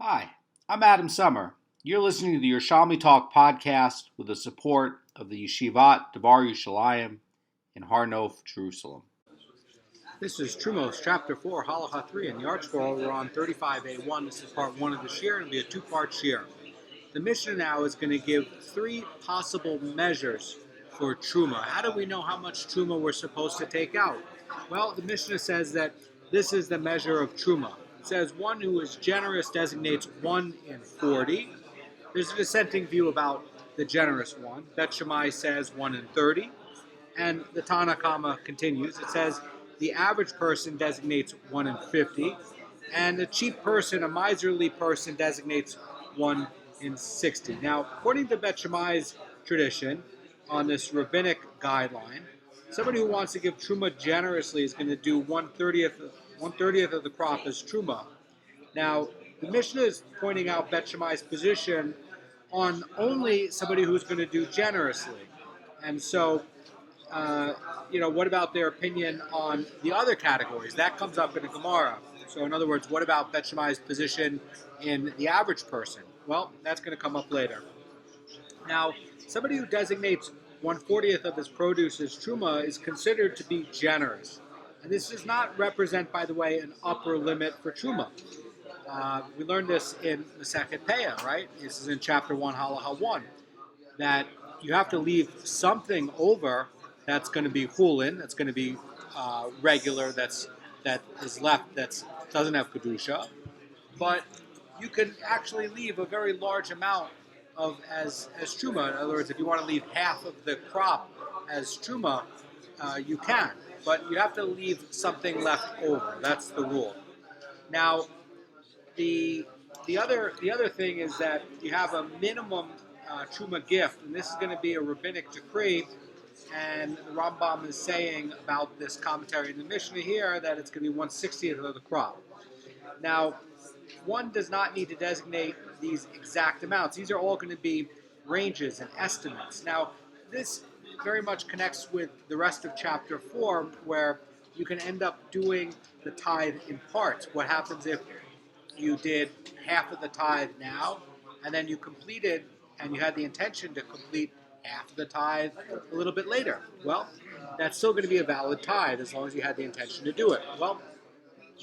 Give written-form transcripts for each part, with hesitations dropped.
Hi, I'm Adam Summer. You're listening to the Yerushalmi Talk podcast with the support of the Yeshivat Devar Yerushalayim in Har Nof, Jerusalem. This is Terumos, Chapter 4, Halacha 3, and the Arch Scroll. We're on 35a1. This is part 1 of the shiur, and it'll be a two-part shiur. The Mishnah now is going to give three possible measures for truma. How do we know how much truma we're supposed to take out? Well, the Mishnah says that this is the measure of truma. It says one who is generous designates 1 in 40. There's a dissenting view about the generous one. Bet Shammai says 1 in 30. And the Tana Kama continues. It says the average person designates 1 in 50. And the cheap person, a miserly person, designates 1 in 60. Now, according to Bet Shammai's tradition, on this rabbinic guideline, somebody who wants to give truma generously is going to do 1/30th of the crop as truma. Now, the Mishnah is pointing out Bet Shammai's position on only somebody who's going to do generously. And so, what about their opinion on the other categories? That comes up in a Gemara. So, in other words, what about Bet Shammai's position in the average person? Well, that's going to come up later. Now, somebody who designates 1/40th of his produce as truma is considered to be generous. And this does not represent, by the way, an upper limit for truma. We learned this in Masechet Peah, right? This is in chapter 1, Halacha 1, that you have to leave something over that's going to be chulin, that's going to be regular, that is left, that doesn't have kedusha, but you can actually leave a very large amount of as truma. In other words, if you want to leave half of the crop as truma, you can, but you have to leave something left over. That's the rule. Now, the other thing is that you have a minimum truma gift, and this is going to be a rabbinic decree. And the Rambam is saying about this commentary in the Mishnah here that it's going to be 1/60th of the crop. Now, one does not need to designate these exact amounts. These are all going to be ranges and estimates. Now, this very much connects with the rest of chapter 4, where you can end up doing the tithe in parts. What happens if you did half of the tithe now, and then you completed, and you had the intention to complete half of the tithe a little bit later? Well, that's still going to be a valid tithe as long as you had the intention to do it. Well,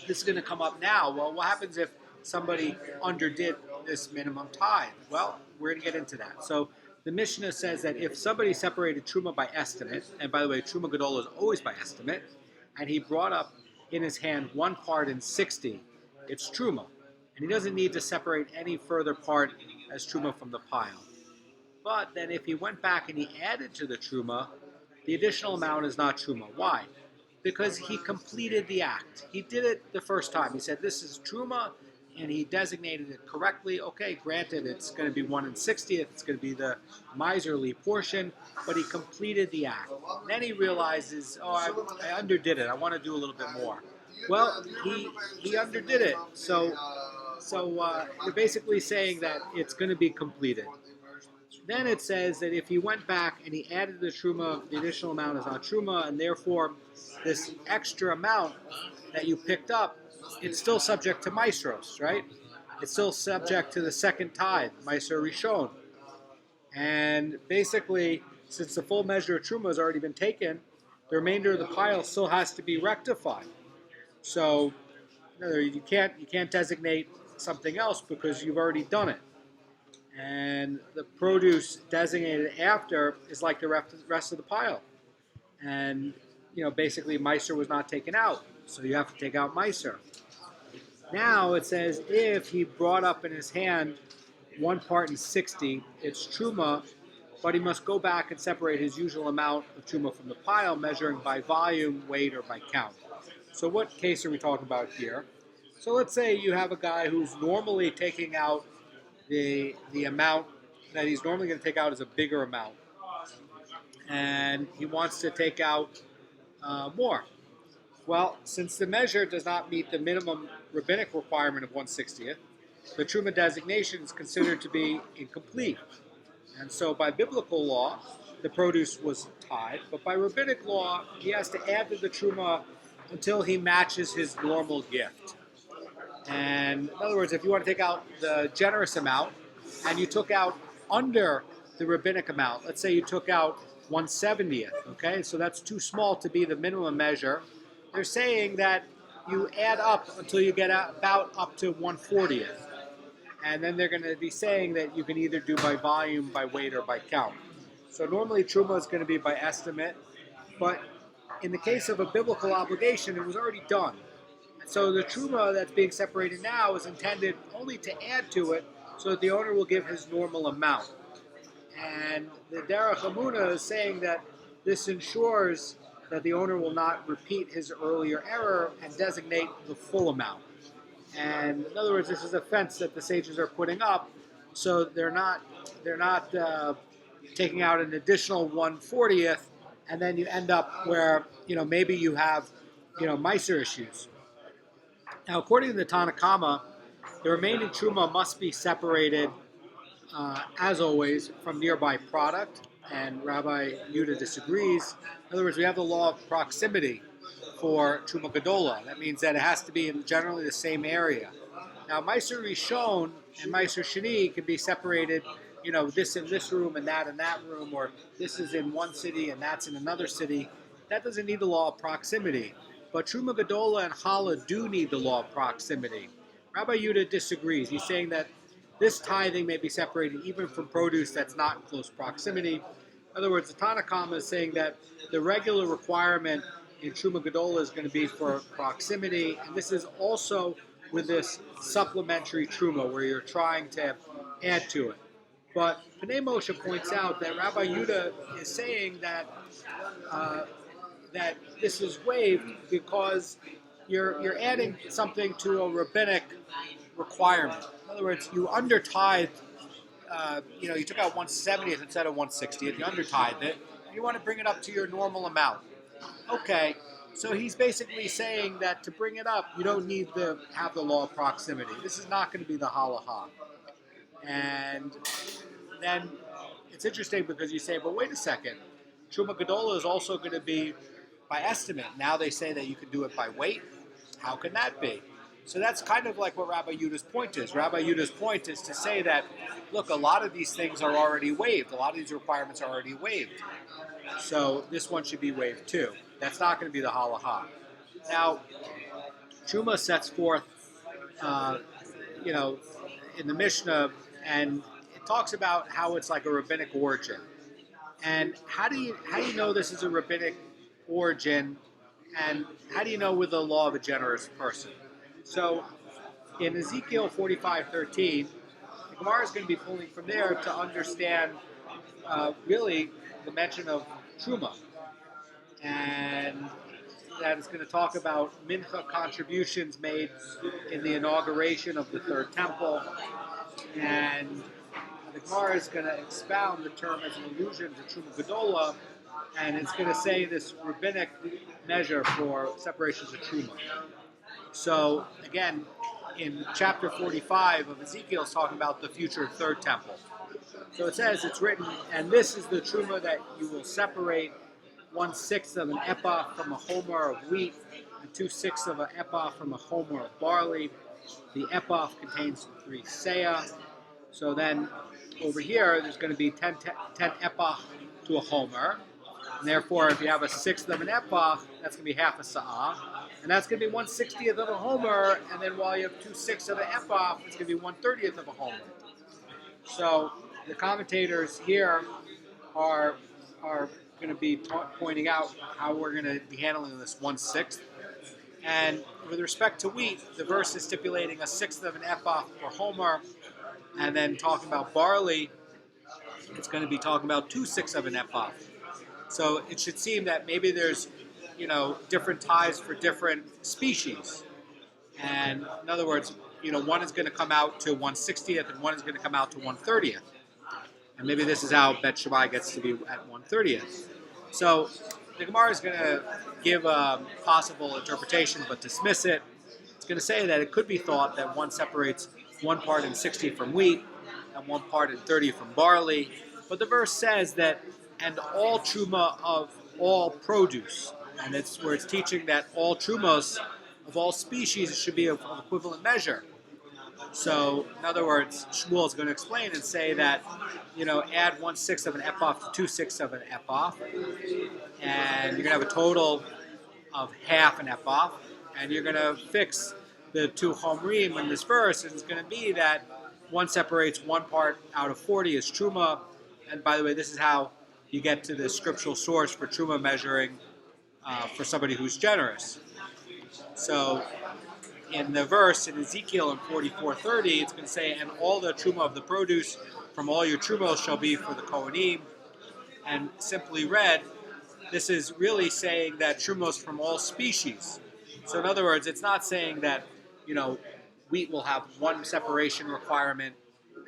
this is going to come up now. Well, what happens if somebody underdid this minimum tithe? Well, we're going to get into that. So the Mishnah says that if somebody separated truma by estimate, and by the way, truma gadol is always by estimate, and he brought up in his hand 1 part in 60, it's truma. And he doesn't need to separate any further part as truma from the pile. But then if he went back and he added to the truma, the additional amount is not truma. Why? Because he completed the act. He did it the first time. He said, this is truma, and he designated it correctly. Okay, granted, it's going to be 1 in 60th. It's going to be the miserly portion, but he completed the act. Then he realizes, I underdid it. I want to do a little bit more. Well, he underdid it. So you're basically saying that it's going to be completed. Then it says that if he went back and he added the truma, the additional amount is not truma, and therefore this extra amount that you picked up, it's still subject to maasros, right? It's still subject to the second tithe, maaser rishon. And basically, since the full measure of truma has already been taken, the remainder of the pile still has to be rectified. So you can't designate something else because you've already done it. And the produce designated after is like the rest of the pile. And, basically maaser was not taken out. So you have to take out maaser. Now it says if he brought up in his hand 1 part in 60, it's truma, but he must go back and separate his usual amount of truma from the pile, measuring by volume, weight, or by count. So what case are we talking about here? So let's say you have a guy who's normally taking out the amount that he's normally going to take out is a bigger amount, and he wants to take out more. Well, since the measure does not meet the minimum rabbinic requirement of 1/60th, the truma designation is considered to be incomplete. And so by biblical law, the produce was tithe, but by rabbinic law, he has to add to the truma until he matches his normal gift. And in other words, if you want to take out the generous amount and you took out under the rabbinic amount, let's say you took out 1/70th, okay, so that's too small to be the minimum measure. They're saying that you add up until you get about up to 1/40th. And then they're going to be saying that you can either do by volume, by weight, or by count. So normally truma is going to be by estimate, but in the case of a biblical obligation, it was already done. So the truma that's being separated now is intended only to add to it so that the owner will give his normal amount. And the Derech Hamuna is saying that this ensures that the owner will not repeat his earlier error and designate the full amount. And in other words, this is a fence that the sages are putting up, so they're not taking out an additional 1/40th, and then you end up where maybe you have miser issues. Now, according to the Tanakama, the remaining truma must be separated, as always, from nearby product, and Rabbi Yudah disagrees. In other words, we have the law of proximity for Truma Gedola. That means that it has to be in generally the same area. Now, Meiser Rishon and Meiser Sheni can be separated, this in this room and that in that room, or this is in one city and that's in another city. That doesn't need the law of proximity. But Truma Gedola and Challah do need the law of proximity. Rabbi Yudah disagrees. He's saying that this tithing may be separated even from produce that's not in close proximity. In other words, the Tanakama is saying that the regular requirement in Truma Gedola is going to be for proximity, and this is also with this supplementary Truma where you're trying to add to it. But Pnei Moshe points out that Rabbi Yudah is saying that that this is waived because you're adding something to a rabbinic requirement. In other words, you undertithed, you took out 1/70th instead of 1/60th, you undertithed it, and you want to bring it up to your normal amount. Okay, so he's basically saying that to bring it up, you don't need to have the law of proximity. This is not going to be the halacha. And then it's interesting because you say, but wait a second, Truma Gedola is also going to be by estimate. Now they say that you can do it by weight. How can that be? So that's kind of like what Rabbi Yudah's point is. Rabbi Yudah's point is to say that, look, a lot of these things are already waived. A lot of these requirements are already waived. So this one should be waived too. That's not going to be the halacha. Now, Truma sets forth, in the Mishnah, and it talks about how it's like a rabbinic origin. And how do you know this is a rabbinic origin? And how do you know with the law of a generous person? So, in Ezekiel 45:13, the Gemara is going to be pulling from there to understand, really, the mention of Truma. And that is going to talk about mincha contributions made in the inauguration of the third temple. And the Gemara is going to expound the term as an allusion to Truma Gedola, and it's going to say this rabbinic measure for separations of Truma. So, again, in chapter 45 of Ezekiel, it's talking about the future third temple. So it says, it's written, and this is the Truma that you will separate 1/6 of an ephah from a homer of wheat, and 2/6 of an ephah from a homer of barley. The ephah contains 3 seah. So then, over here, there's going to be 10 ephah to a homer. And therefore, if you have 1/6 of an ephah, that's going to be half a sa'ah. And that's going to be 1/60th of a homer. And then while you have 2/6 of an ephah, it's going to be 1/30th of a homer. So the commentators here are going to be pointing out how we're going to be handling this 1/6. And with respect to wheat, the verse is stipulating 1/6 of an ephah per homer. And then talking about barley, it's going to be talking about 2/6 of an ephah. So it should seem that maybe there's, different tithes for different species. And in other words, one is going to come out to 1/60th and one is going to come out to 1/30th. And maybe this is how Bet Shammai gets to be at 1/30th. So the Gemara is going to give a possible interpretation but dismiss it. It's going to say that it could be thought that one separates one part in 60 from wheat and one part in 30 from barley. But the verse says that, and all truma of all produce. And it's where it's teaching that all trumos of all species, it should be of equivalent measure. So, in other words, Shmuel is going to explain and say that, add 1/6 of an epoch to 2/6 of an epoch, and you're going to have a total of half an epoch, and you're going to fix the two chomrim in this verse, and it's going to be that one separates one part out of 40 as truma, and by the way, this is how you get to the scriptural source for truma measuring for somebody who's generous. So, in the verse in Ezekiel in 44:30, it's going to say, and all the truma of the produce from all your trumos shall be for the Kohanim. And simply read, this is really saying that trumos from all species. So in other words, it's not saying that, wheat will have one separation requirement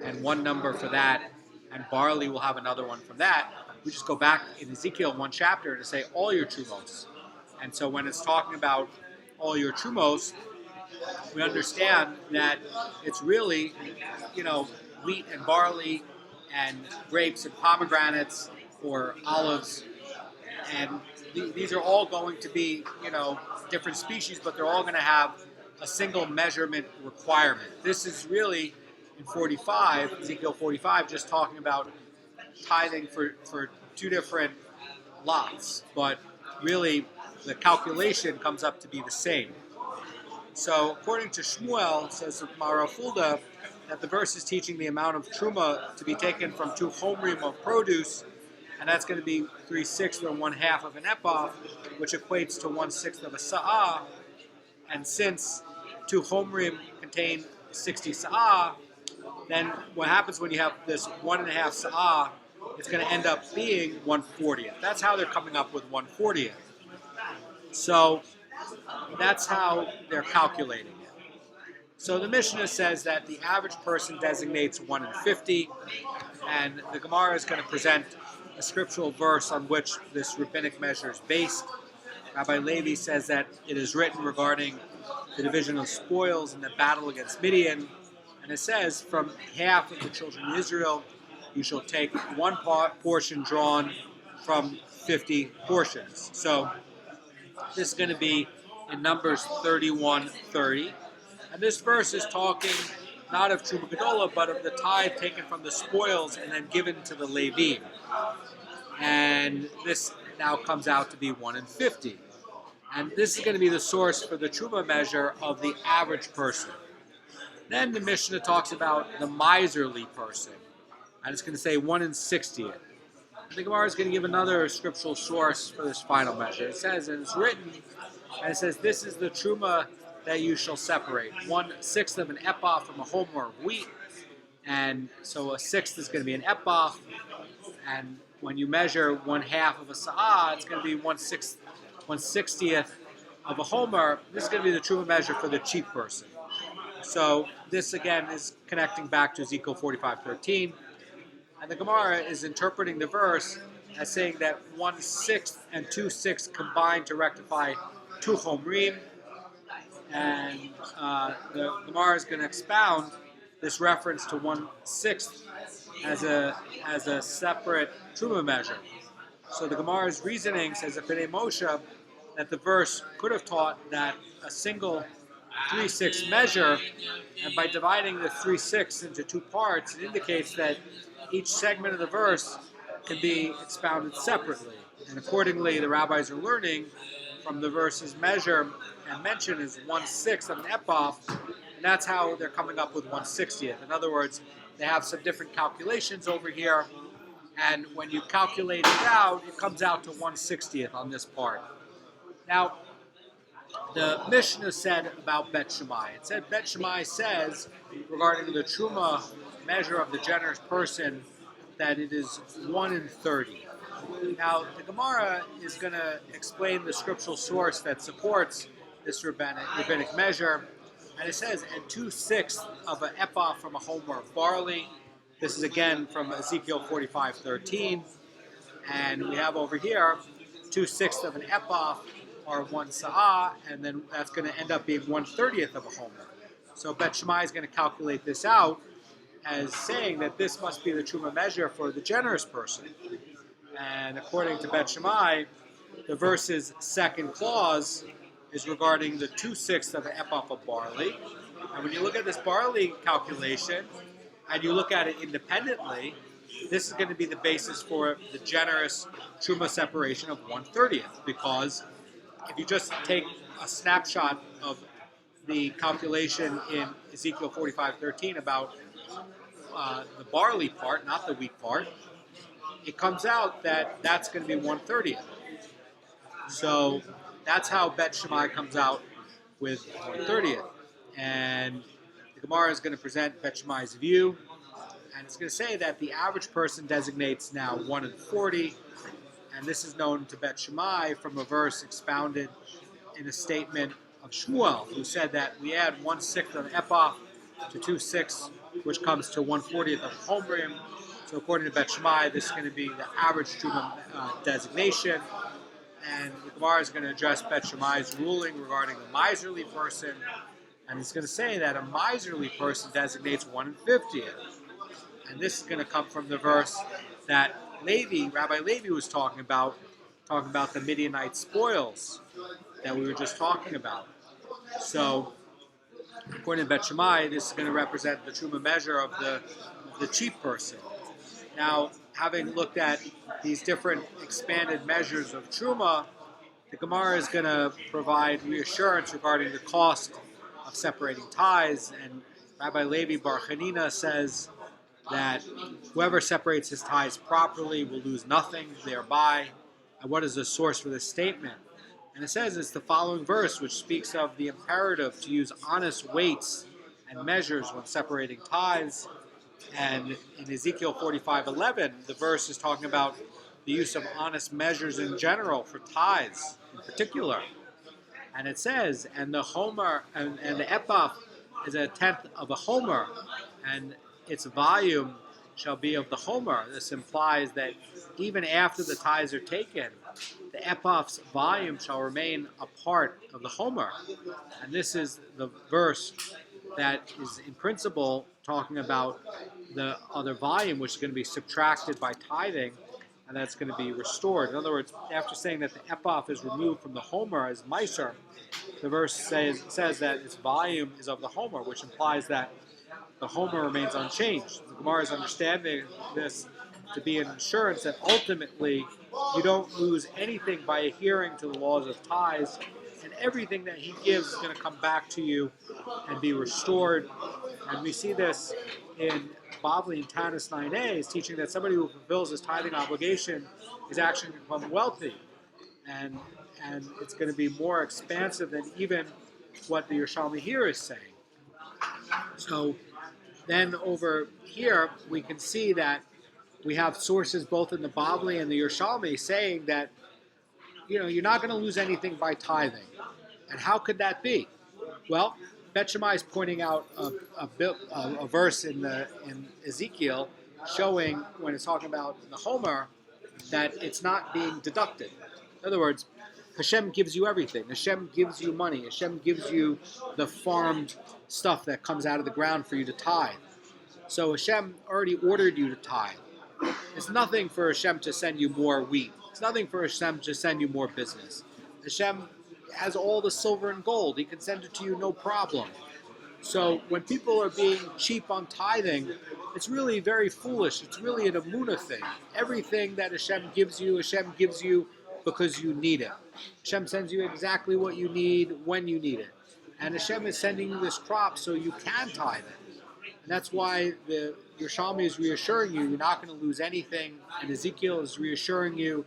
and one number for that, and barley will have another one from that. We just go back in Ezekiel one chapter to say all your trumos. And so when it's talking about all your trumos, we understand that it's really, wheat and barley and grapes and pomegranates or olives, and these are all going to be, different species, but they're all going to have a single measurement requirement. This is really in 45, Ezekiel 45, just talking about tithing for two different lots, but really the calculation comes up to be the same. So, according to Shmuel, says Mara Fulda, that the verse is teaching the amount of truma to be taken from two chomrim of produce, and that's going to be 3/6 or 1/2 of an epoch, which equates to 1/6 of a sa'ah. And since two chomrim contain 60 sa'ah, then what happens when you have this 1.5 sa'ah, it's going to end up being 1/40th. That's how they're coming up with 1/40th. So that's how they're calculating it. So the Mishnah says that the average person designates 1 in 50, and the Gemara is going to present a scriptural verse on which this rabbinic measure is based. Rabbi Levi says that it is written regarding the division of spoils in the battle against Midian, and it says, from half of the children of Israel, you shall take one portion drawn from 50 portions. So this is going to be in Numbers 31:30. And this verse is talking not of Truma Gedola, but of the tithe taken from the spoils and then given to the Levim. And this now comes out to be 1 in 50. And this is going to be the source for the Truma measure of the average person. Then the Mishnah talks about the miserly person. And it's going to say 1 in 60th. And the Gemara is going to give another scriptural source for this final measure. It says, and it's written, and it says, this is the Truma that you shall separate. 1/6 of an ephah from a homer of wheat. And so a sixth is going to be an ephah. And when you measure 1/2 of a sa'ah, it's going to be 1/60th of a homer. This is going to be the Truma measure for the cheap person. So this again is connecting back to Ezekiel 45:13. And the Gemara is interpreting the verse as saying that 1/6 and 2/6 combine to rectify 2 chomrim. And the Gemara is going to expound this reference to 1/6 as a separate Truma measure. So the Gemara's reasoning says that B'nai Moshe, that the verse could have taught that a single 3/6 measure, and by dividing the 3/6 into 2 parts, it indicates that each segment of the verse can be expounded separately. And accordingly, the rabbis are learning from the verse's measure and mention is 1/6 of an ephah, and that's how they're coming up with 1/60th. In other words, they have some different calculations over here, and when you calculate it out, it comes out to 1/60th on this part. Now, the Mishnah said about Bet Shammai. It said Bet Shammai says regarding the Truma measure of the generous person that it is 1 in 30. Now, the Gemara is going to explain the scriptural source that supports this rabbinic measure, and it says, and 2/6 of an ephah from a homer of barley. This is again from Ezekiel 45:13, and we have over here 2/6 of an ephah or 1 sa'ah, and then that's going to end up being 1/30th of a homer. So Bet Shammai is going to calculate this out as saying that this must be the Truma measure for the generous person. And according to Bet Shammai, the verse's second clause is regarding the 2/6 of an ephah of barley. And when you look at this barley calculation, and you look at it independently, this is going to be the basis for the generous truma separation of 1/30th, because if you just take a snapshot of the calculation in Ezekiel 45:13 about the barley part, not the wheat part, it comes out that that's going to be 1/30th. So that's how Bet Shammai comes out with 1/30th. And the Gemara is going to present Bet Shammai's view, and it's going to say that the average person designates now 1 in 40, and this is known to Bet Shammai from a verse expounded in a statement of Shmuel, who said that we add 1/6 of ephah to 2/6, which comes to 1/40th of Beurim. So according to Bet Shammai, this is going to be the average truma designation. And the Gemara is going to address Bet Shammai's ruling regarding a miserly person, and it's going to say that a miserly person designates 1 in 50th. And this is going to come from the verse that Rabbi Levi was talking about the Midianite spoils that we were just talking about. So, according to Bet Shammai, this is going to represent the truma measure of the cheap person. Now, having looked at these different expanded measures of truma, the Gemara is going to provide reassurance regarding the cost of separating tithes, and Rabbi Levi Bar Chanina says that whoever separates his tithes properly will lose nothing thereby. And what is the source for this statement? And it says it's the following verse, which speaks of the imperative to use honest weights and measures when separating tithes. And in Ezekiel 45:11, the verse is talking about the use of honest measures in general for tithes in particular. And it says, and the homer and the ephah is 1/10 of a homer, and its volume shall be of the homer. This implies that even after the tithes are taken, the ephah's volume shall remain a part of the homer. And this is the verse that is in principle talking about the other volume, which is going to be subtracted by tithing, and that's going to be restored. In other words, after saying that the ephah is removed from the homer as meiser, the verse says that its volume is of the homer, which implies that the homer remains unchanged. The Gemara is understanding this to be an assurance that ultimately you don't lose anything by adhering to the laws of tithes, and everything that he gives is going to come back to you and be restored. And we see this in Bavli and Tanis 9a, is teaching that somebody who fulfills his tithing obligation is actually going to become wealthy. And it's going to be more expansive than even what the Yerushalmi here is saying. So then over here, we can see that we have sources both in the Bavli and the Yerushalmi saying that, you're not going to lose anything by tithing. And how could that be? Well, Bet Shammai is pointing out a verse in Ezekiel showing, when it's talking about the homer, that it's not being deducted. In other words, Hashem gives you everything. Hashem gives you money. Hashem gives you the farmed stuff that comes out of the ground for you to tithe. So Hashem already ordered you to tithe. It's nothing for Hashem to send you more wheat. It's nothing for Hashem to send you more business. Hashem has all the silver and gold. He can send it to you no problem. So when people are being cheap on tithing, it's really very foolish. It's really an emunah thing. Everything that Hashem gives you because you need it. Hashem sends you exactly what you need when you need it. And Hashem is sending you this crop so you can tithe it. And that's why the Yerushalmi is reassuring you, you're not going to lose anything. And Ezekiel is reassuring you,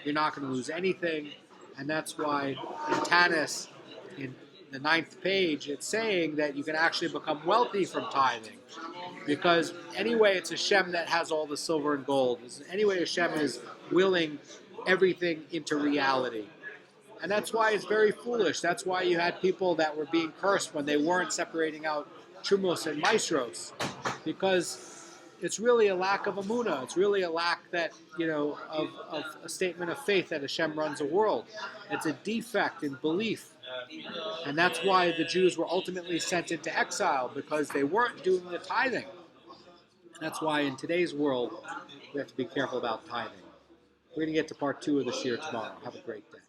you're not going to lose anything. And that's why in Tanis, in the 9th page, it's saying that you can actually become wealthy from tithing. Because anyway, it's Hashem that has all the silver and gold. Anyway, Hashem is willing everything into reality. And that's why it's very foolish. That's why you had people that were being cursed when they weren't separating out Terumos and Maasros, because it's really a lack of emunah. It's really a lack that, of a statement of faith that Hashem runs a world. It's a defect in belief. And that's why the Jews were ultimately sent into exile, because they weren't doing the tithing. And that's why in today's world, we have to be careful about tithing. We're going to get to part 2 of the shiur tomorrow. Have a great day.